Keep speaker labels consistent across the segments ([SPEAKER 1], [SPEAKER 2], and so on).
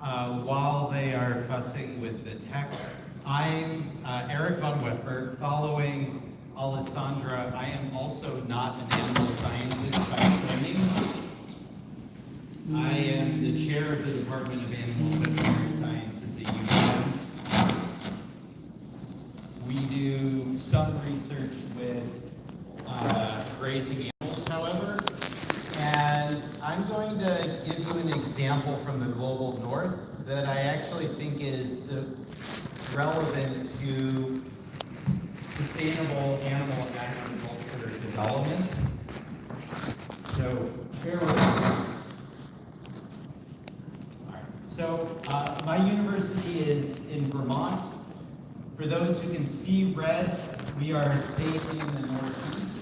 [SPEAKER 1] while they are fussing with the tech. I'm Eric von Wepper. Following Alessandra, I am also not an animal scientist by training. I am the chair of the Department of Animal Veterinary Sciences at UVM. We do some research with grazing animals, however, and I'm going to give you an example from the global north that I actually think is relevant to sustainable animal agriculture development. So, bear with me. All right. So, my university is in Vermont. For those who can see red, we are a state in the Northeast.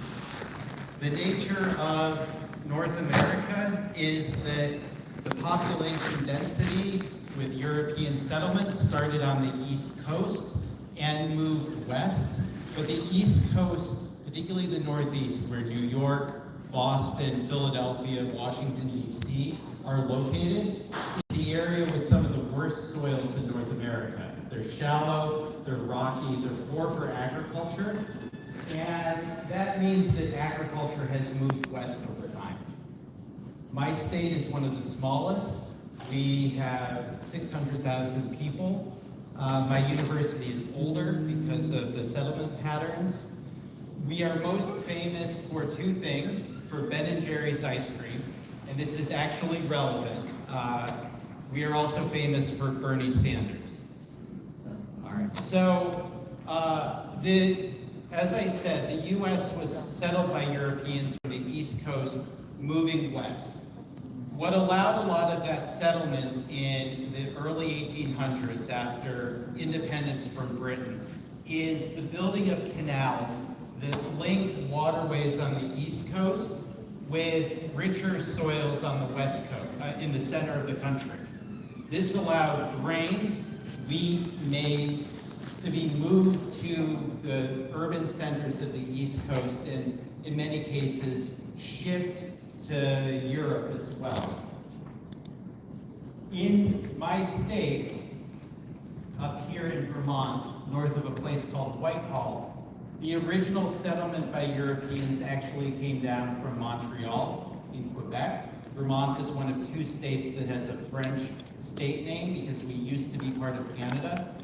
[SPEAKER 1] The nature of North America is that the population density with European settlement started on the East Coast and moved west. But the East Coast, particularly the Northeast, where New York, Boston, Philadelphia, Washington, D.C. are located, is the area with some of the worst soils in North America. They're shallow, they're rocky, they're poor for agriculture, and that means that agriculture has moved west over time. My state is one of the smallest. We have 600,000 people. My university is older because of the settlement patterns. We are most famous for two things, for Ben & Jerry's ice cream, and this is actually relevant. We are also famous for Bernie Sanders. All right, so as I said, the U.S. was settled by Europeans from the East Coast moving west. What allowed a lot of that settlement in the early 1800s after independence from Britain is the building of canals that linked waterways on the East Coast with richer soils on the West Coast, in the center of the country. This allowed grain, wheat, maize, to be moved to the urban centers of the East Coast and, in many cases, shipped to Europe as well. In my state, up here in Vermont, north of a place called Whitehall, the original settlement by Europeans actually came down from Montreal in Quebec. Vermont is one of two states that has a French state name because we used to be part of Canada.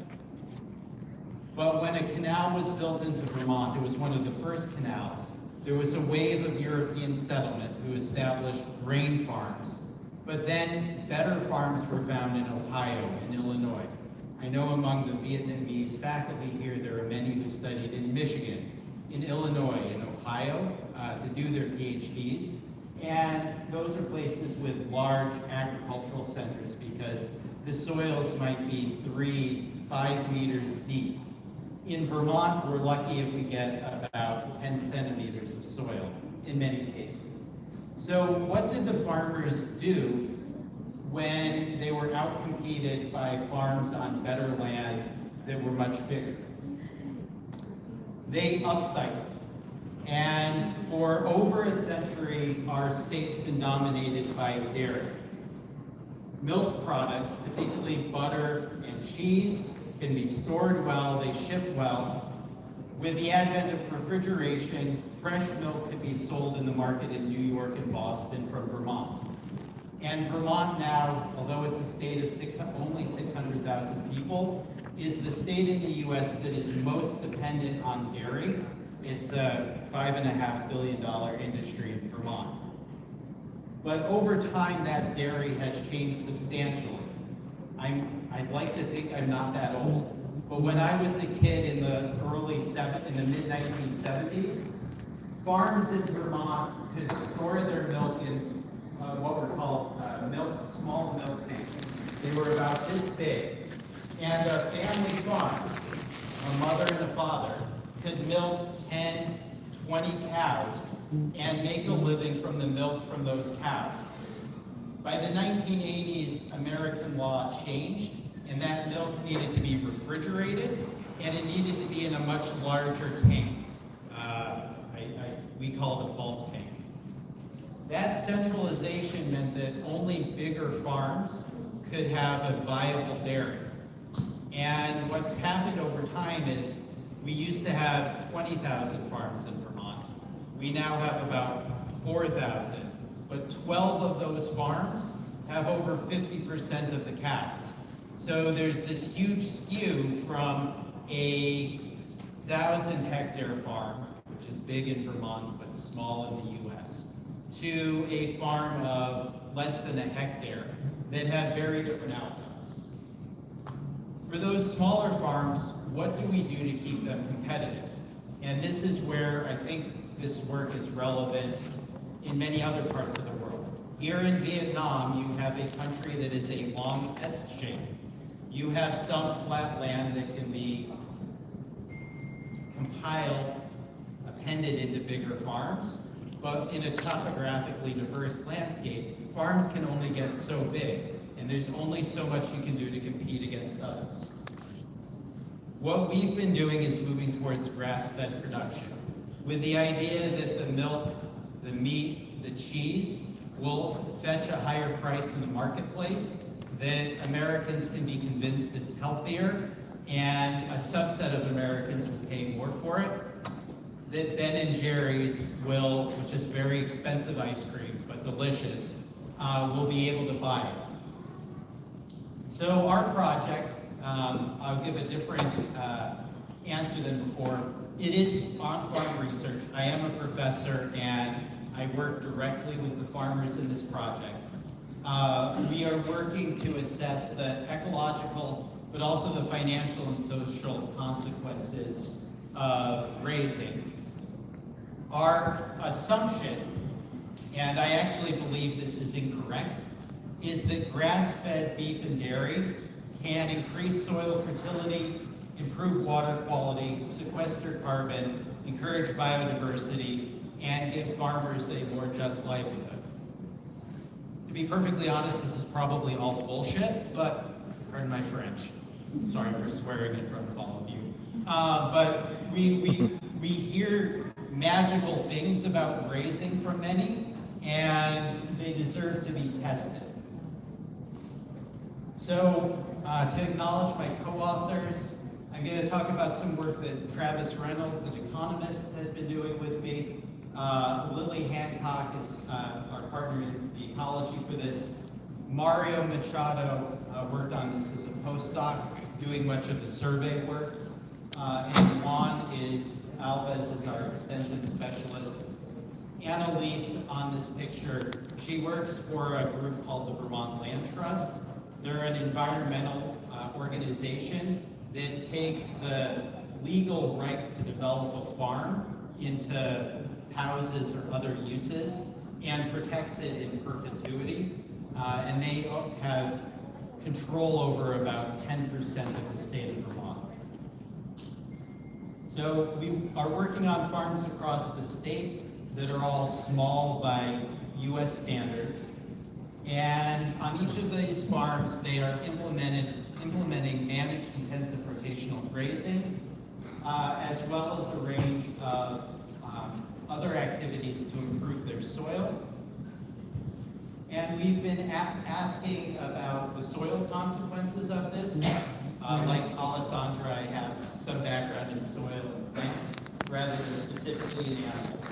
[SPEAKER 1] But when a canal was built into Vermont, it was one of the first canals, there was a wave of European settlement who established grain farms. But then better farms were found in Ohio and Illinois. I know among the Vietnamese faculty here, there are many who studied in Michigan, in Illinois, in Ohio, to do their PhDs. And those are places with large agricultural centers because the soils might be 3-5 meters deep. In Vermont, we're lucky if we get about 10 centimeters of soil in many cases. So what did the farmers do when they were outcompeted by farms on better land that were much bigger? They upcycled. And for over a century, our state's been dominated by dairy. Milk products, particularly butter and cheese, can be stored well, they ship well. With the advent of refrigeration, fresh milk can be sold in the market in New York and Boston from Vermont. And Vermont now, although it's a state of only 600,000 people, is the state in the US that is most dependent on dairy. It's a $5.5 billion industry in Vermont. But over time, that dairy has changed substantially. I'd like to think I'm not that old, but when I was a kid in the mid-1970s, farms in Vermont could store their milk in what were called small milk tanks. They were about this big. And a family farm, a mother and a father, could milk 10, 20 cows and make a living from the milk from those cows. By the 1980s, American law changed, and that milk needed to be refrigerated, and it needed to be in a much larger tank. We call it a bulk tank. That centralization meant that only bigger farms could have a viable dairy. And what's happened over time is we used to have 20,000 farms in Vermont. We now have about 4,000, but 12 of those farms have over 50% of the cows. So there's this huge skew from a 1,000-hectare farm, which is big in Vermont but small in the US, to a farm of less than a hectare that have very different outcomes. For those smaller farms, what do we do to keep them competitive? And this is where I think this work is relevant in many other parts of the world. Here in Vietnam, you have a country that is a long S shape. You have some flat land that can be compiled, appended into bigger farms, but in a topographically diverse landscape, farms can only get so big, and there's only so much you can do to compete against others. What we've been doing is moving towards grass-fed production, with the idea that the milk, the meat, the cheese will fetch a higher price in the marketplace, that Americans can be convinced it's healthier, and a subset of Americans will pay more for it, that Ben & Jerry's will, which is very expensive ice cream, but delicious, will be able to buy it. So our project, I'll give a different answer than before. It is on-farm research. I am a professor and I work directly with the farmers in this project. We are working to assess the ecological, but also the financial and social consequences of grazing. Our assumption, and I actually believe this is incorrect, is that grass-fed beef and dairy can increase soil fertility, improve water quality, sequester carbon, encourage biodiversity, and give farmers a more just livelihood. To be perfectly honest, this is probably all bullshit, but pardon my French. Sorry for swearing in front of all of you. But we hear magical things about grazing from many, and they deserve to be tested. So, to acknowledge my co-authors, I'm going to talk about some work that Travis Reynolds, an economist, has been doing with me. Lily Hancock is our partner in the ecology for this. Mario Machado worked on this as a postdoc, doing much of the survey work. And Juan Alves is our extension specialist. Annalise on this picture, she works for a group called the Vermont Land Trust. They're an environmental organization that takes the legal right to develop a farm into houses or other uses and protects it in perpetuity. And they have control over about 10% of the state of Vermont. So we are working on farms across the state that are all small by US standards. And on each of these farms, they are implementing managed intensive rotational grazing, as well as a range of other activities to improve their soil. And we've been asking about the soil consequences of this. Like Alessandra, I have some background in soil and plants, rather than specifically in animals.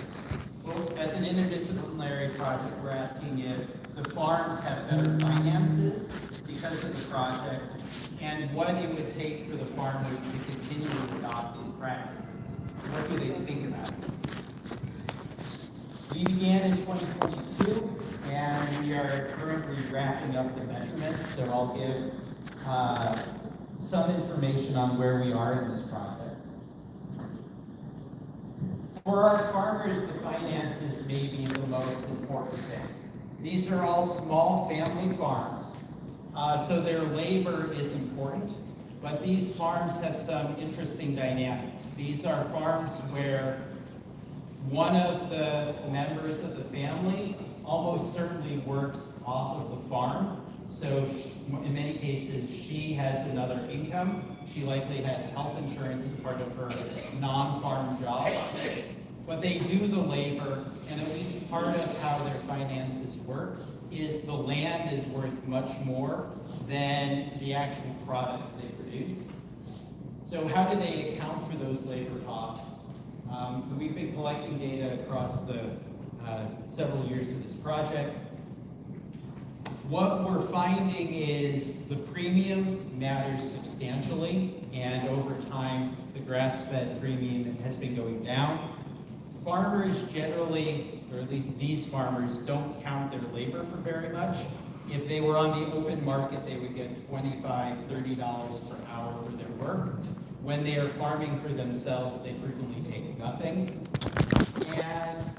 [SPEAKER 1] Well, as an interdisciplinary project, we're asking if the farms have better finances because of the project, and what it would take for the farmers to continue to adopt these practices. What do they think about it? We began in 2022, and we are currently wrapping up the measurements, so I'll give some information on where we are in this project. For our farmers, the finances may be the most important thing. These are all small family farms, so their labor is important, but these farms have some interesting dynamics. These are farms where one of the members of the family almost certainly works off of the farm. So in many cases, she has another income. She likely has health insurance as part of her non-farm job. But they do the labor, and at least part of how their finances work is the land is worth much more than the actual products they produce. So how do they account for those labor costs? We've been collecting data across the several years of this project. What we're finding is the premium matters substantially, and over time, the grass-fed premium has been going down. Farmers generally, or at least these farmers, don't count their labor for very much. If they were on the open market, they would get $25, $30 per hour for their work. When they are farming for themselves, they frequently take nothing. And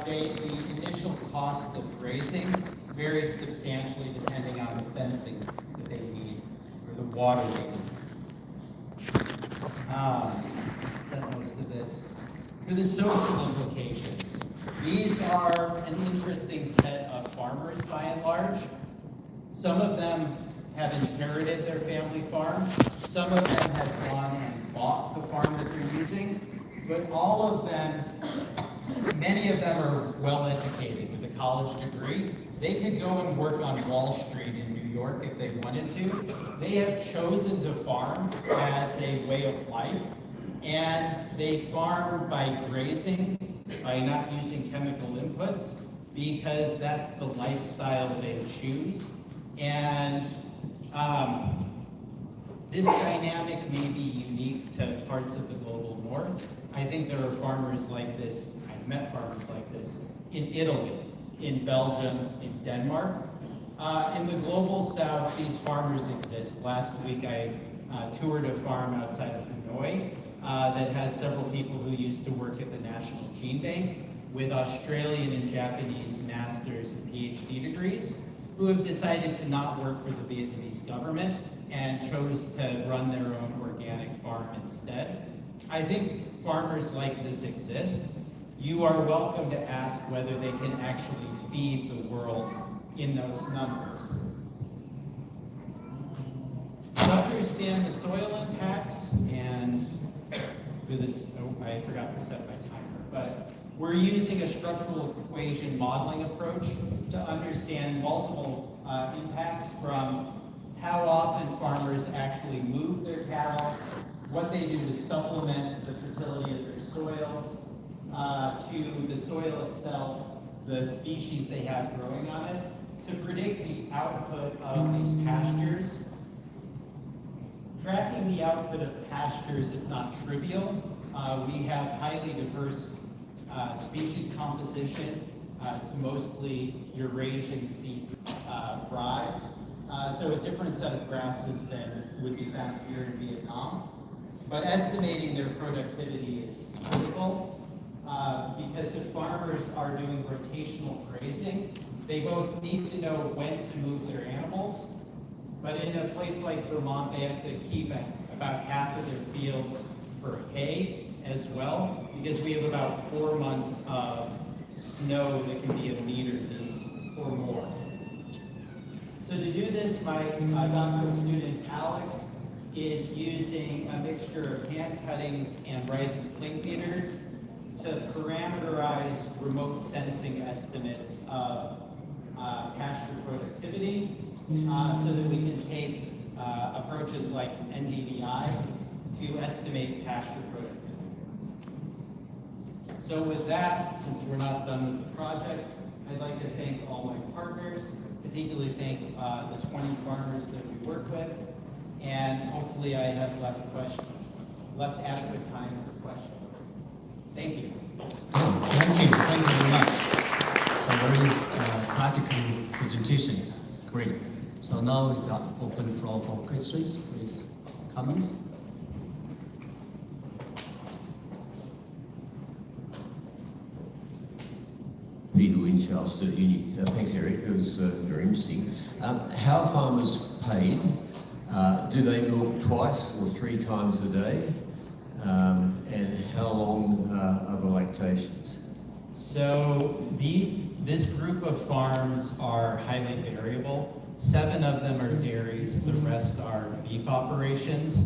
[SPEAKER 1] the initial cost of grazing varies substantially depending on the fencing that they need or the water they need. Set most of this. For the social implications, these are an interesting set of farmers by and large. Some of them have inherited their family farm. Some of them have gone and bought the farm that they're using. But all of them, many of them are well educated with a college degree. They could go and work on Wall Street in New York if they wanted to. They have chosen to farm as a way of life. And they farm by grazing, by not using chemical inputs, because that's the lifestyle they choose. And this dynamic may be unique to parts of the global north. I think there are farmers like this, I've met farmers like this, in Italy, in Belgium, in Denmark. In the global south, these farmers exist. Last week I toured a farm outside of Hanoi that has several people who used to work at the National Gene Bank with Australian and Japanese masters and PhD degrees who have decided to not work for the Vietnamese government and chose to run their own organic farm instead. I think farmers like this exist. You are welcome to ask whether they can actually feed the world in those numbers. To understand the soil impacts, and for this, I forgot to set my timer, but we're using a structural equation modeling approach to understand multiple impacts from how often farmers actually move their cattle, what they do to supplement the fertility of their soils, to the soil itself, the species they have growing on it, to predict the output of these pastures. Tracking the output of pastures is not trivial. We have highly diverse species composition. It's mostly Eurasian sea rye. So a different set of grasses than would be found here in Vietnam. But estimating their productivity is critical because if farmers are doing rotational grazing, they both need to know when to move their animals, but in a place like Vermont, they have to keep about half of their fields for hay as well, because we have about 4 months of snow that can be a meter deep or more. So to do this, my doctoral student Alex is using a mixture of hand cuttings and rising plate meters to parameterize remote sensing estimates of pasture productivity so that we can take approaches like NDVI to estimate pasture productivity. So with that, since we're not done with the project, I'd like to thank all my partners, particularly thank the 20 farmers that we work with, and hopefully I have left adequate time for questions. Thank you.
[SPEAKER 2] Thank you very much. So very practical presentation, great. So now is an open floor for questions, please, comments.
[SPEAKER 3] Peter Winchester Uni. Thanks, Eric. It was very interesting. How are farmers paid? Do they milk twice or 3 times a day? And how long are the lactations?
[SPEAKER 1] So this group of farms are highly variable. 7 of them are dairies, the rest are beef operations.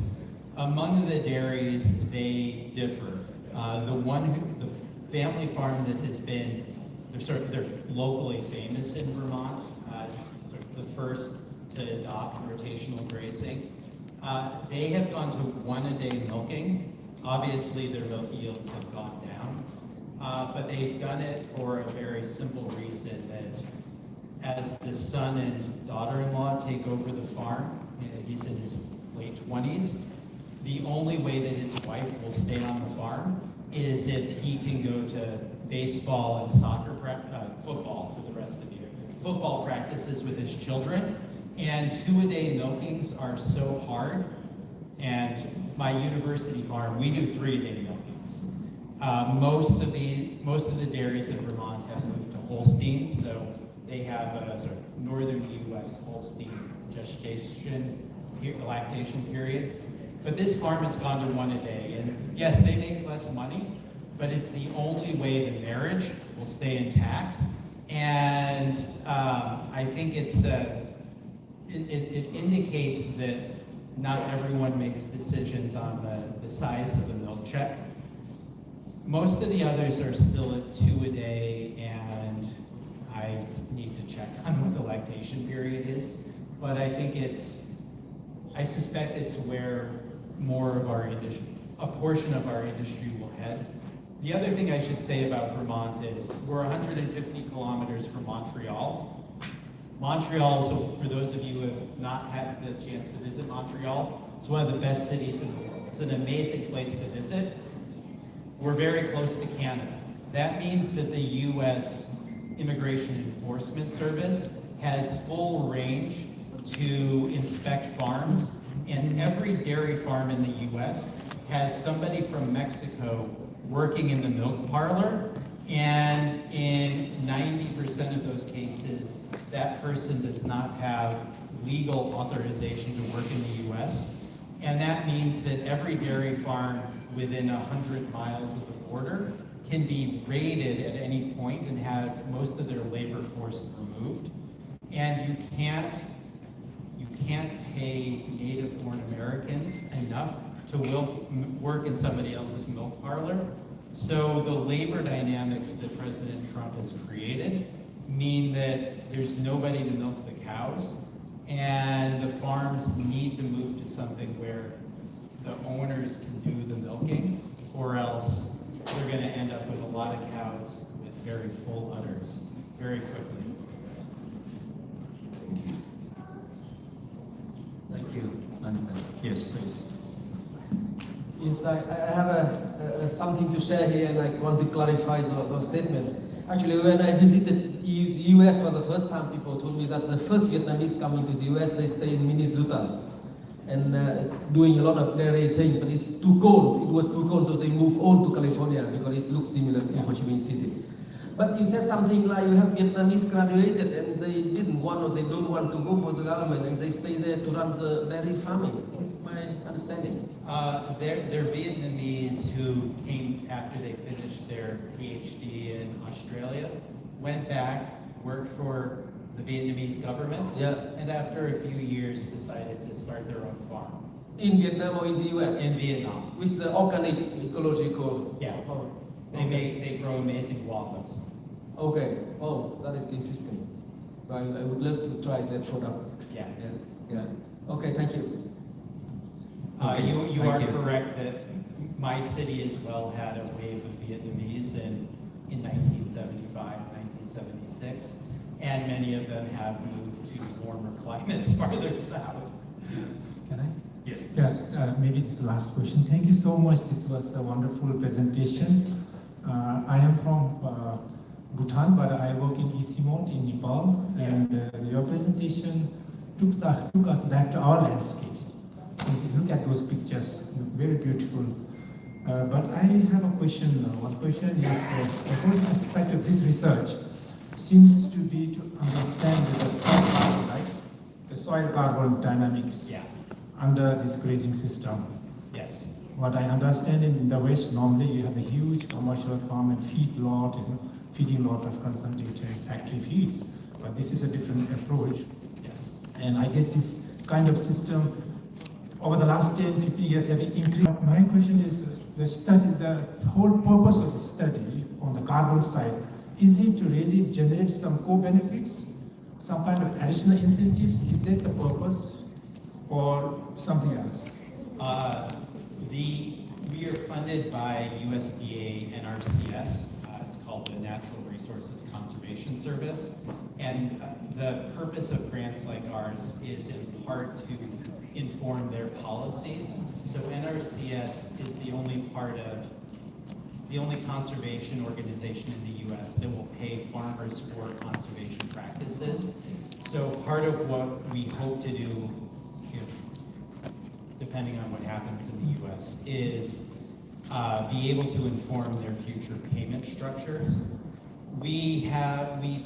[SPEAKER 1] Among the dairies, they differ. The family farm that has been, they're locally famous in Vermont, first to adopt rotational grazing. They have gone to 1 a day milking. Obviously, their milk yields have gone down, but they've done it for a very simple reason, that as the son and daughter-in-law take over the farm, he's in his late 20s, the only way that his wife will stay on the farm is if he can go to baseball and football for the rest of the year. Football practices with his children, and 2 a day milkings are so hard. And my university farm, we do 3 a day milkings. Most of the dairies in Vermont have moved to Holsteins, so they have a sort of northern U.S. Holstein lactation period. But this farm has gone to 1 a day, and yes, they make less money, but it's the only way the marriage will stay intact. And I think it indicates that not everyone makes decisions on the size of the milk check. Most of the others are still at 2 a day, and I need to check on what the lactation period is. But I think I suspect it's where more of our industry, a portion of our industry will head. The other thing I should say about Vermont is we're 150 kilometers from Montreal. Montreal, so for those of you who have not had the chance to visit Montreal, it's one of the best cities in the world. It's an amazing place to visit. We're very close to Canada. That means that the U.S. Immigration Enforcement Service has full range to inspect farms, and every dairy farm in the U.S. has somebody from Mexico working in the milk parlor, and in 90% of those cases, that person does not have legal authorization to work in the U.S., and that means that every dairy farm within 100 miles of the border can be raided at any point and have most of their labor force removed. And you can't pay native-born Americans enough to work in somebody else's milk parlor. So the labor dynamics that President Trump has created mean that there's nobody to milk the cows, and the farms need to move to something where the owners can do the milking, or else they're going to end up with a lot of cows with very full udders very quickly.
[SPEAKER 3] Thank you.
[SPEAKER 2] Thank you. And, yes, please.
[SPEAKER 4] Yes, I have something to share here, and I want to clarify the statement. Actually, when I visited US for the first time, people told me that the first Vietnamese coming to the US, they stay in Minnesota and doing a lot of dairy things, but it's too cold. It was too cold, so they moved on to California because it looks similar to Ho Chi Minh City. But you said something like you have Vietnamese graduated and they didn't want or they don't want to go for the government and they stay there to run the dairy farming. Is my understanding.
[SPEAKER 1] They're Vietnamese who came after they finished their PhD in Australia, went back, worked for the Vietnamese government, and after a few years decided to start their own farm.
[SPEAKER 4] In Vietnam or in the US?
[SPEAKER 1] In Vietnam.
[SPEAKER 4] With the organic, ecological?
[SPEAKER 1] Yeah. They grow amazing waffles.
[SPEAKER 4] Okay. Oh, that is interesting. So I would love to try their products.
[SPEAKER 1] Yeah.
[SPEAKER 4] Okay, thank you.
[SPEAKER 1] You are correct that my city as well had a wave of Vietnamese in 1975, 1976, and many of them have moved to warmer climates farther south.
[SPEAKER 5] Can I?
[SPEAKER 1] Yes.
[SPEAKER 5] Yes, maybe this is the last question. Thank you so much. This was a wonderful presentation. I am from Bhutan, but I work in Isimot in Nepal, and your presentation took us back to our landscapes. Look at those pictures, very beautiful. But I have a question. One question is, the whole aspect of this research seems to be to understand the soil carbon, right? The soil carbon dynamics under this grazing system.
[SPEAKER 1] Yes.
[SPEAKER 5] What I understand in the West, normally you have a huge commercial farm and feeding lot of concentrated factory feeds. But this is a different approach.
[SPEAKER 1] Yes.
[SPEAKER 5] And I guess this kind of system, over the last 10, 50 years, have increased. My question is, the whole purpose of the study on the carbon side, is it to really generate some co-benefits? some kind of additional incentives? Is that the purpose or something else?
[SPEAKER 1] We are funded by USDA and NRCS. It's called the Natural Resources Conservation Service. And the purpose of grants like ours is in part to inform their policies. So NRCS is the only conservation organization in the US that will pay farmers for conservation practices. So part of what we hope to do, depending on what happens in the US, is be able to inform their future payment structures. We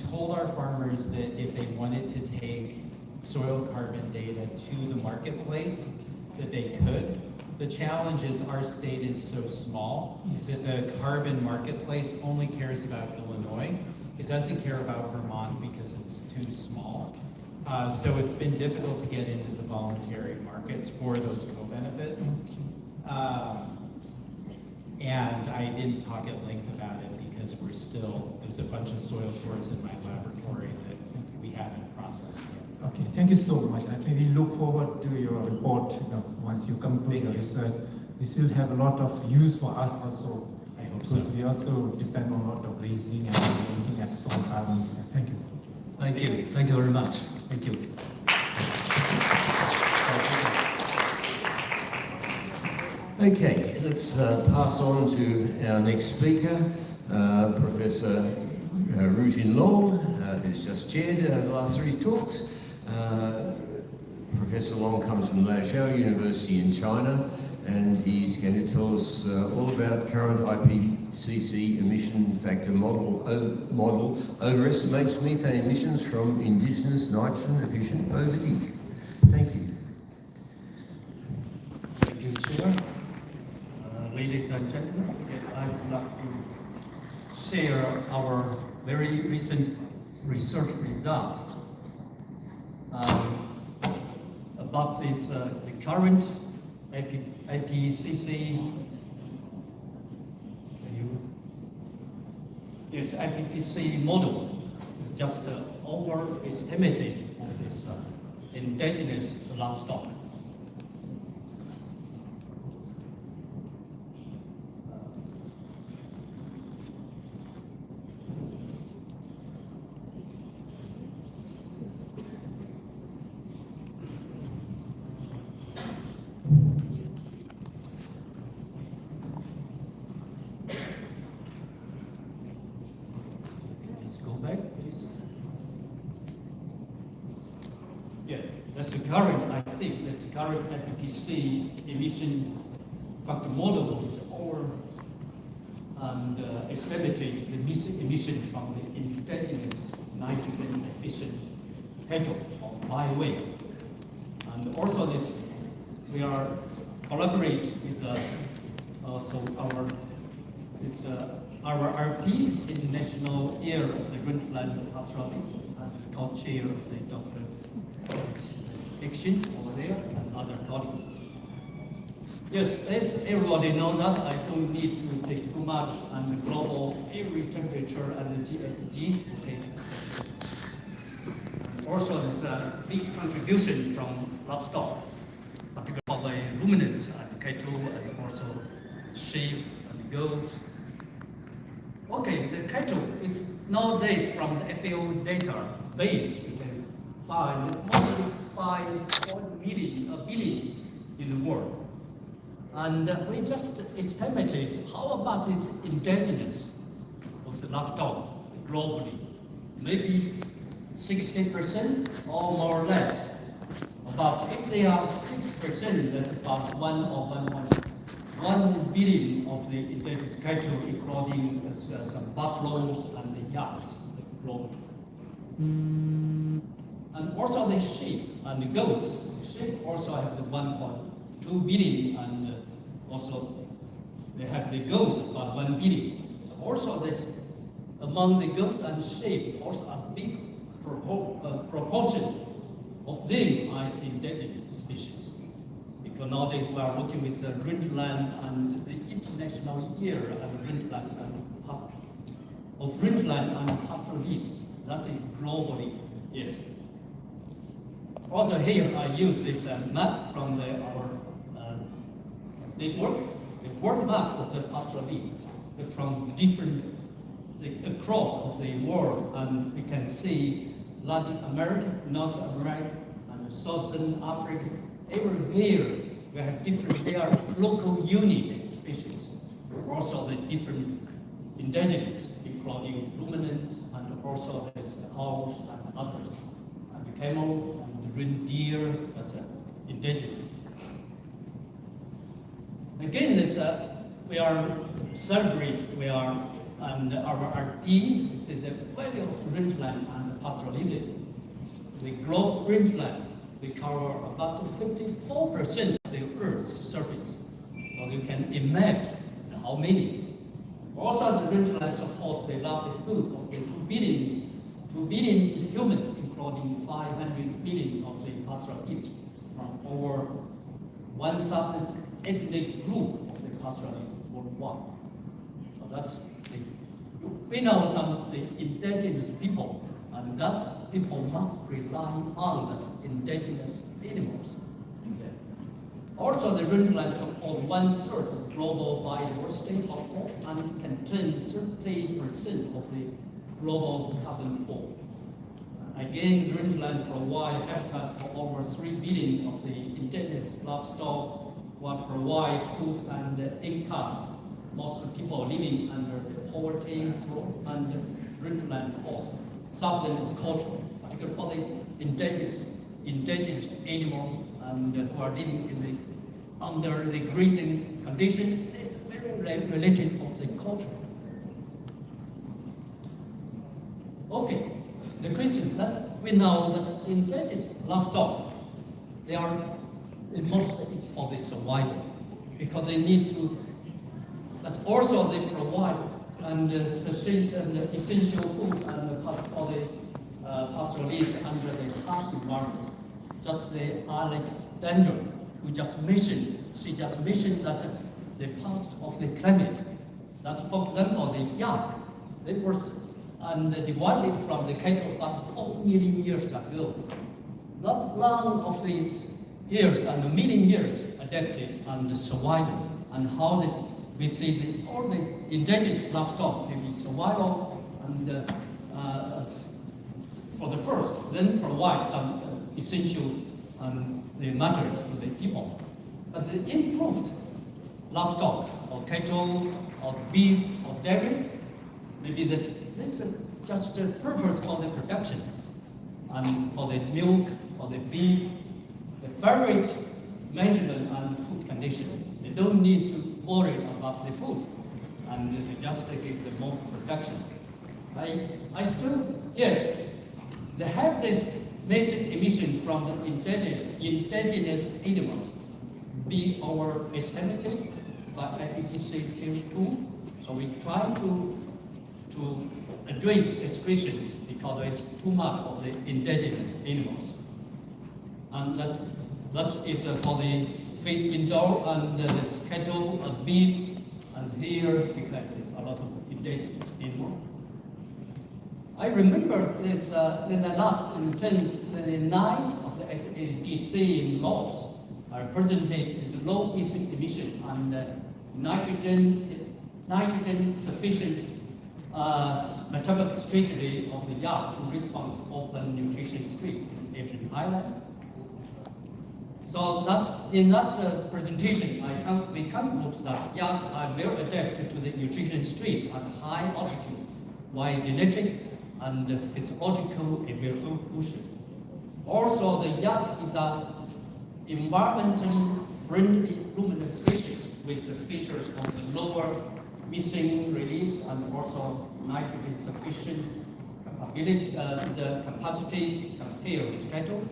[SPEAKER 1] told our farmers that if they wanted to take soil carbon data to the marketplace, that they could. The challenge is our state is so small that the carbon marketplace only cares about Illinois. It doesn't care about Vermont because it's too small. So it's been difficult to get into the voluntary markets for those co-benefits. And I didn't talk at length about it because there's a bunch of soil cores in my laboratory that we haven't processed yet.
[SPEAKER 5] Okay, thank you so much. I think we look forward to your report once you conclude your research. This will have a lot of use for us also.
[SPEAKER 1] I hope
[SPEAKER 5] Because
[SPEAKER 1] so.
[SPEAKER 5] we also depend on a lot of grazing and looking at soil carbon. Thank you.
[SPEAKER 2] Thank you. Thank you very much. Thank you.
[SPEAKER 3] Okay, let's pass on to our next speaker, Professor Rujin Long, who's just chaired the last three talks. Professor Long comes from Laogai University in China, and he's going to tell us all about current IPCC emission factor model overestimates methane emissions from indigenous nitrogen-efficient bovine. Thank you.
[SPEAKER 2] Thank you, Chair. Ladies and gentlemen, I would like to share our very recent research result about this, the current IPCC. This IPCC model is just overestimated of this indigenous livestock. Just go back, please. Yeah, that's the current, I think, that's the current IPCC emission factor model is over and estimated the emission from the indigenous nitrogen efficient cattle or byway. And also this, we are collaborate with also our RP, International Year of the Brundtland Pastoralists, and the co-chair of the Dr. Fiction over there, and other colleagues. Yes, as everybody knows that, I don't need to take too much on the global air temperature and the GHG. Okay. Also, there's a big contribution from livestock, particularly for the ruminants and cattle, and also sheep and goats. Okay, the cattle, it's nowadays from the FAO data base, we can find mostly 5 billion in the world. And we just estimated how about this indigenous of the livestock globally? Maybe 60% or more or less. About if they are 6%, that's about 1 billion of the indigenous cattle, including some buffaloes and the yaks globally. And also the sheep and the goats. Sheep also have the 1.2 billion, and also they have the goats about 1 billion. So also this among the goats and sheep, also a big proportion of them are endangered species. Because nowadays we are working with Brundtland and the International Year of Brundtland and pastoralists. That's a globally Yes. Also here I use this map from our network, the world map of the pastoralists from different across of the world, and we can see Latin America, North America, and Southern Africa. Everywhere we have different, they are local unique species. Also the different indigenous, including ruminants and also the owls and others. And the camel and the reindeer, that's indigenous. Again, this we are celebrate, and our RP is the value of rangeland and pastoralism. The global rangeland, we cover about 54% of the Earth's surface. So you can imagine how many. Also, the rangeland supports the livelihood of the 2 billion humans, including 500 million of the pastoralists from over 1,000 ethnic groups of the pastoralists worldwide. So that's we know some of the indigenous people, and that people must rely on the indigenous animals. Also, the rangeland supports 1/3 of global biodiversity and contains 30% of the global carbon pool. Again, the rangeland provides habitat for over 3 billion of the indigenous livestock, while provide food and incomes. Most of the people living under the poverty and rangeland cost, substance culture, particularly for the indigenous animals and who are living in under the grazing condition. It's very related of the culture. Okay, the question that we know that indigenous livestock, they are mostly it's for the survival because they need to. But also they provide and sustain and essential food and for the pastoralists under the harsh environment. Just the Alexander, who just mentioned, she just mentioned that the past of the climate. That's for example the yak. It was divided from the cattle about 4 million years ago. Not long of these years and a million years adapted and survived, and how we see all the indigenous livestock maybe survival and for the first, then provide some essential the matters to the people. But the improved livestock or cattle or beef or dairy, maybe this is just a purpose for the production and for the milk, for the beef, the favorite maintenance and food condition. They don't need to worry about the food, and they just give the more production. I still, yes, they have this major emission from the indigenous animals be our estimated by IPCC Tier 2. So we try to address these questions because there's too much of the indigenous animals. And that is for the feed indoor and this cattle and beef, and here because there's a lot of indigenous animals. I remember this in the last instance, the 9th of the SAADC laws are presented the low emission and nitrogen sufficient metabolic strategy of the yak to respond to open nutrition stress in Asian islands. So that in that presentation, we conclude that yak are well adapted to the nutrition stress at high altitude, while genetic and physiological evolution. Also, the yak is an environmentally friendly ruminant species with the features of the lower methane release and also nitrogen sufficient capability, the capacity compared with cattle.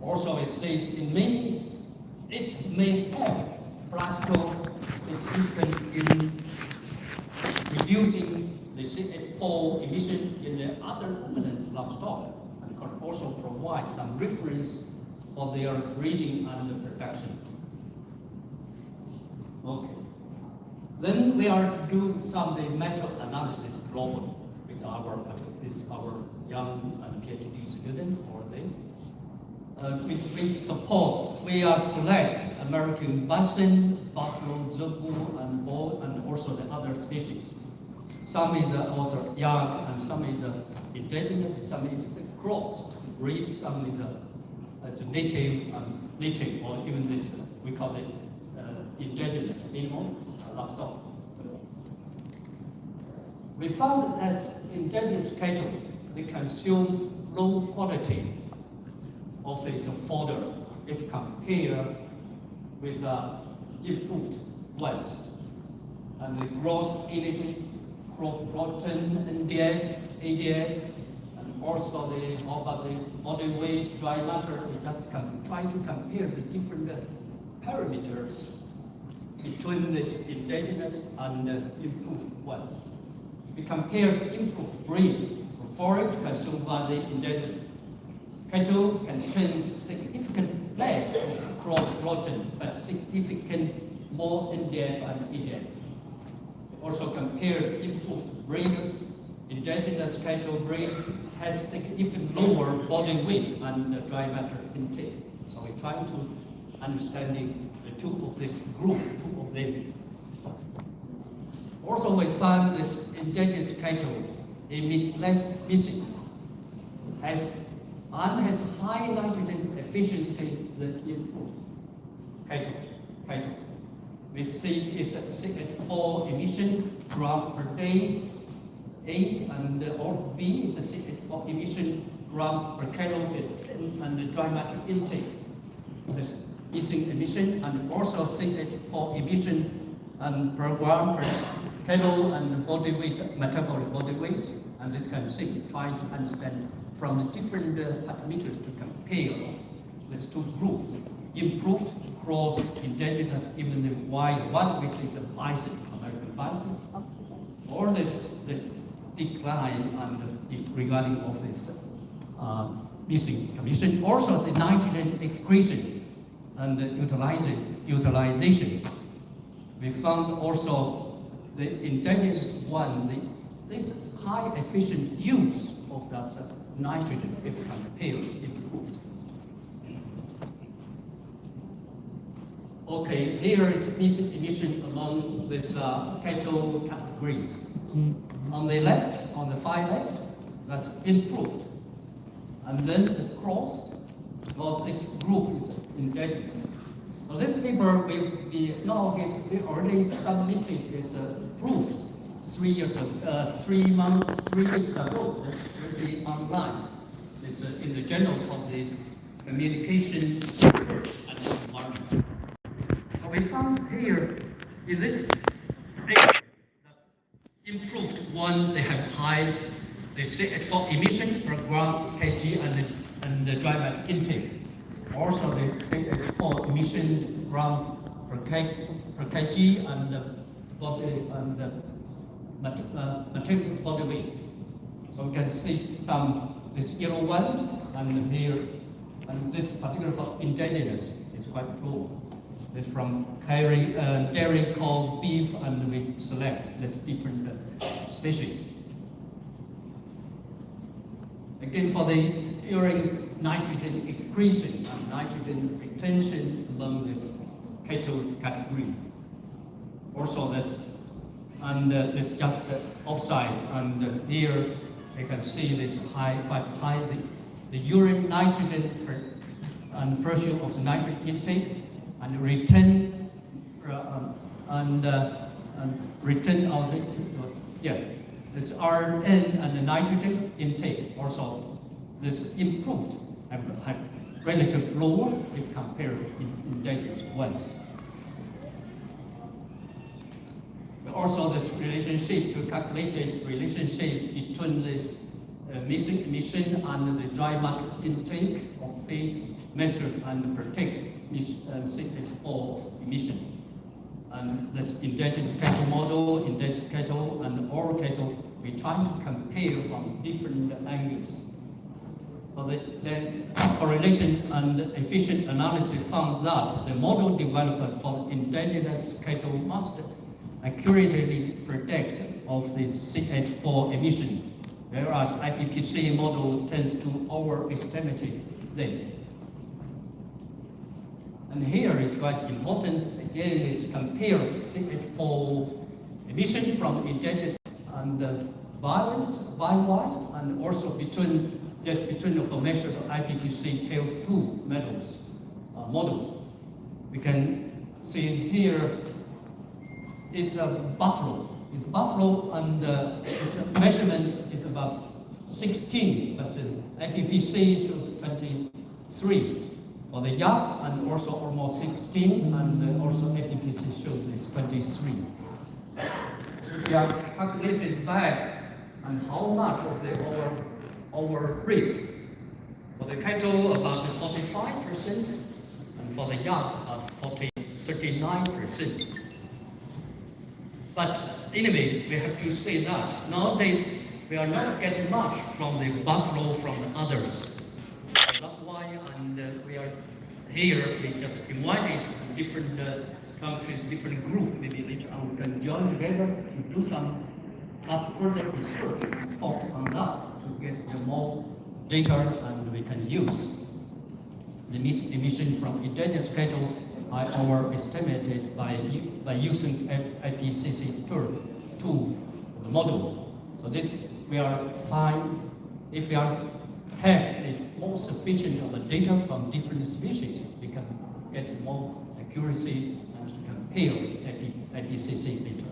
[SPEAKER 2] Also, it says it may have practical significance in reducing the CH4 emission in the other ruminants livestock, and can also provide some reference for their breeding and production. Okay. Then we are doing some meta-analysis globally with our is our young and PhD student or they. We are select American bison, buffalo, zebu, and bull, and also the other species. Some is also young, and some is indigenous, some is crossed breed, some is native, or even this, we call it indigenous animal, livestock. We found that indigenous cattle, they consume low quality of this fodder if compared with improved ones. And the gross energy, crop protein, NDF, ADF, and also the body weight, dry matter. We just try to compare the different parameters between this indigenous and improved ones. We compare to improved breed for forage consumed by the indigenous. Cattle contains significant less of crop protein, but significant more NDF and ADF. Also compared to improved breed, indigenous cattle breed has significant lower body weight and dry matter intake. So we try to understanding the two of this group, two of them. Also we found this indigenous cattle emit less methane, has high nitrogen efficiency than improved cattle. We see it's a CH4 emission gram per day, A, and or B is a CH4 emission gram per kilo, and the dry matter intake. This methane emission and also CH4 emission and per gram per kilo and body weight, metabolic body weight, and this kind of thing is trying to understand from the different parameters to compare these two groups. Improved cross indigenous, even the wild one, which is the bison, American bison, or this decline and regarding of this missing commission. Also the nitrogen excretion and utilization. We found also the indigenous one, this high efficient use of that nitrogen if compared improved. Okay, here is methane emission among these cattle categories. On the left, on the far left, that's improved. And then the crossed, well, this group is indigenous. So this paper we already submitted its proofs 3 years ago, 3 weeks ago. It will be online. It's in the Journal of the Communication and Environment. So we found here in this data that improved one, they have high the CH4 emission per gram kg and the dry matter intake. Also the CH4 emission gram per kg and the body and the material body weight. So we can see this yellow one and here, and this particular for indigenous is quite low. It's from dairy cow, beef, and we select this different species. Again, for the urine nitrogen excretion and nitrogen retention among this cattle category. Also, that's this just upside, and here you can see this quite high the urine nitrogen and pressure of the nitrogen intake and return return of this RN and the nitrogen intake also this improved have relatively lower if compared in indigenous ones. Also, this relationship to calculate relationship between this methane emission and the dry matter intake of feed measured and protect CH4 emission. And this indigenous cattle model, indigenous cattle, and oral cattle, we try to compare from different angles. So then correlation and efficient analysis found that the model developed for indigenous cattle must accurately predict of this CH4 emission whereas IPPC model tends to overestimate them. And here is quite important, again, is compare CH4 emission from indigenous and violence, and also between the formation of IPPC tail 2 model. We can see here it's a buffalo. It's buffalo, and its measurement is about 16, but IPPC shows 23 for the yak, and also almost 16, and also IPPC shows this 23. If we are calculated back and how much of the overbreed, for the cattle about 45%, and for the yak about 39%. But anyway, we have to say that nowadays we are not getting much from the buffalo from the others. That's why, and we are here, we just invited different countries, different groups, maybe later on we can join together to do some further research, focus on that to get the more data, and we can use the emission from indigenous cattle are overestimated by using IPCC 2 model. So this we are fine if we have this more sufficient of the data from different species, we can get more accuracy and to compare with IPCC data.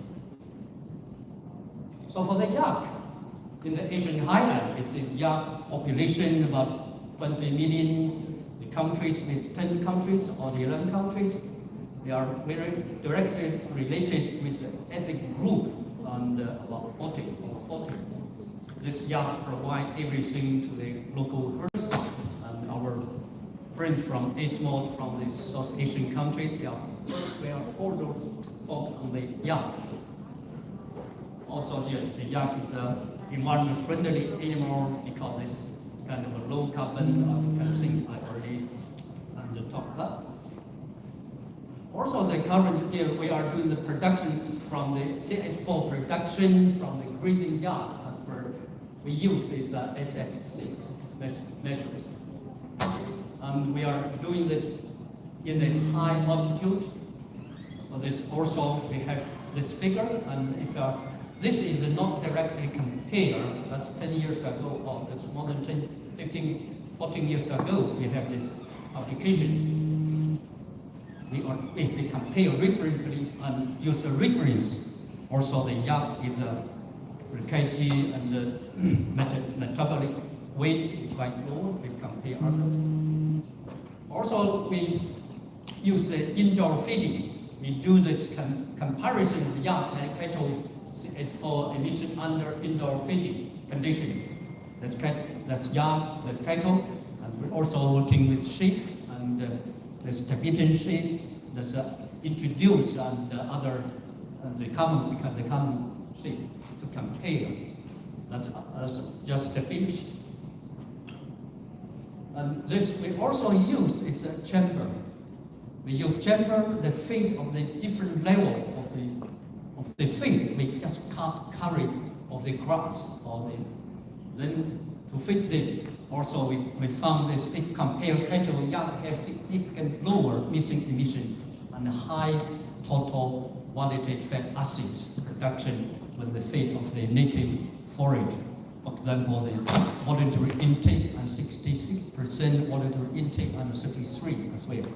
[SPEAKER 2] So for the yak, in the Asian highland, it's a yak population about 20 million. The countries with 10 countries or the 11 countries, they are very directly related with the ethnic group, and about 40. This yak provide everything to the local herds, and our friends from ASMOD, from the South Asian countries, they are also focused on the yak. Also, yes, the yak is an environment-friendly animal because it's kind of a low carbon, kind of things I already talked about. Also, the current year we are doing the production from the CH4 production from the grazing yak, as per we use is SF6 measures. And we are doing this in a high altitude. So this also we have this figure, and if this is not directly compared, that's 10 years ago, or that's more than 10, 15, 14 years ago, we have these applications. If we compare referentially and use a reference, also the yak is a kg, and the metabolic weight is quite low if we compare others. Also, we use the indoor feeding. We do this comparison of yak and cattle CH4 emission under indoor feeding conditions. That's yak, that's cattle, and we're also working with sheep, and there's Tibetan sheep, there's introduced and other, the common sheep to compare. That's just finished. And this we also use is a chamber. We use chamber, the feed of the different level of the feed. We just carry of the grass or then to feed them. Also, we found this if compared cattle, yak have significant lower missing emission and high total qualitative fat acid production when the feed of the native forage. For example, the voluntary intake and 66% voluntary intake and 33 as well.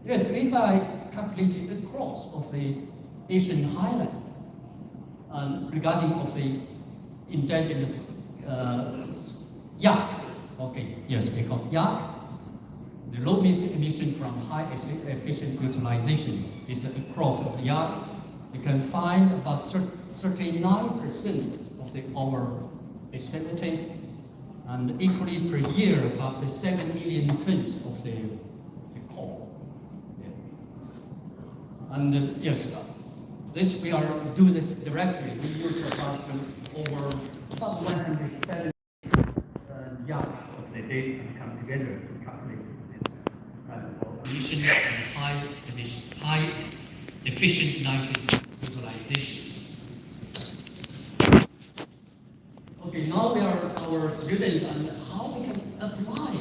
[SPEAKER 2] Yes, if I calculated the growth of the Asian highland regarding of the indigenous yak, okay, yes, because yak, the low emission from high efficient utilization is a growth of the yak. You can find about 39% of the overestimated, and equally per year about 7 million tons of the corn. Yeah. And yes, this we are do this directly. We use about over 170 yak of the data and come together to calculate this kind of emission and high efficient nitrogen utilization. now we are our students and how we can apply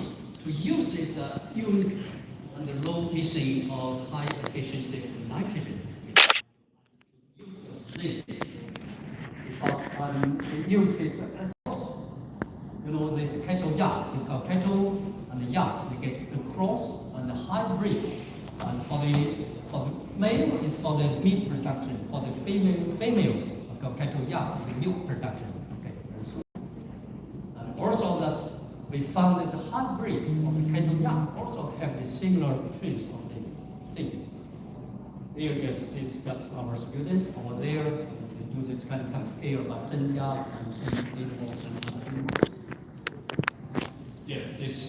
[SPEAKER 2] to use this unique and low mixing of high efficiency of nitrogen. Use this because we use this you know this cattle yak, we call cattle and yak, we get a cross and a hybrid. And for the male is for the meat production, for the female we call cattle yak is the milk production. Okay, and also that we found that the hybrid of the cattle yak also have the similar traits of the things. Here is that's our student over there. We do this kind of compare about yak and animals and yes, these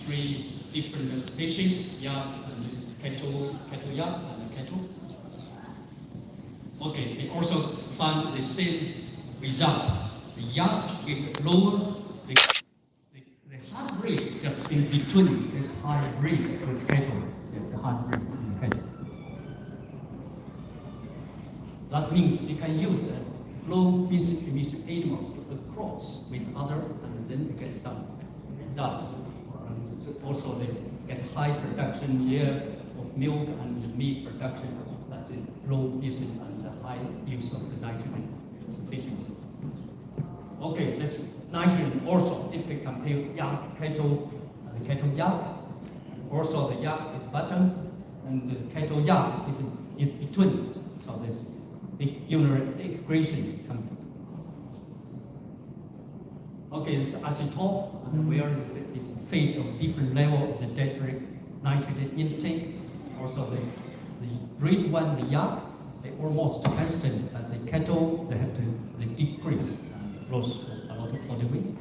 [SPEAKER 2] three different species, yak and cattle yak and cattle. Okay, we also found the same result. The yak with lower, the hybrid just in between this hybrid with cattle. Yes, the hybrid and cattle. That means we can use a low basic emission animals to cross with other, and then we get some results. Also, this get high production here of milk and meat production. That is low basic and high use of the nitrogen sufficiency. Okay, this nitrogen also, if we compare yak, cattle, and cattle yak, also the yak is bottom, and the cattle yak is between. So this big unit excretion comes. Okay, so as you talk, where it's a fate of different level of the dietary nitrogen intake. Also the red one, the yak, they almost constant, but the cattle, they have to decrease and lose a lot of body weight.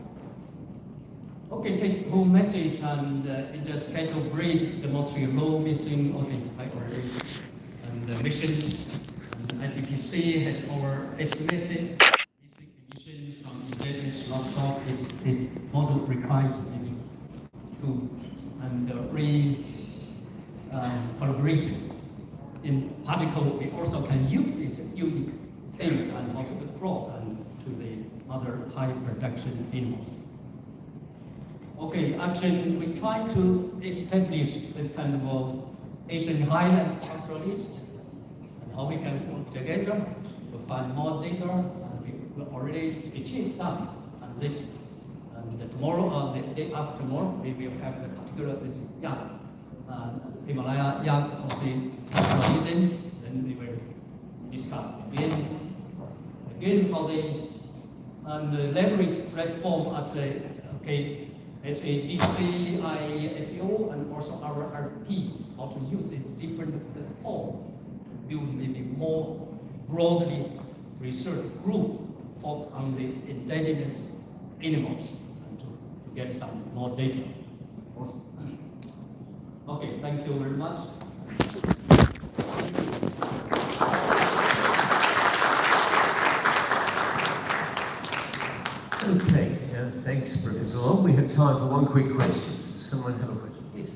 [SPEAKER 2] Okay, take home message and in the cattle breed demonstrate low missing, okay, I already mentioned. And IPPC has our estimated basic emission from indigenous livestock is model required maybe to and collaboration. In particular, we also can use these unique things and how to cross and to the other high production animals. Okay, actually, we try to establish this kind of Asian highland pastoralist and how we can work together to find more data. And we already achieved some. And this, and tomorrow or the day after tomorrow, we will have the particular this young Himalaya young of the pastoralism. Then we will discuss again for the leverage platform as a SAADC, IFO, and also our RP, how to use this different platform, build maybe more broadly research group focused on the indigenous animals and to get some more data. Also. Okay, thank you very much.
[SPEAKER 3] Okay, thanks, Professor Long. We have time for one quick question. Someone have a question? Yes.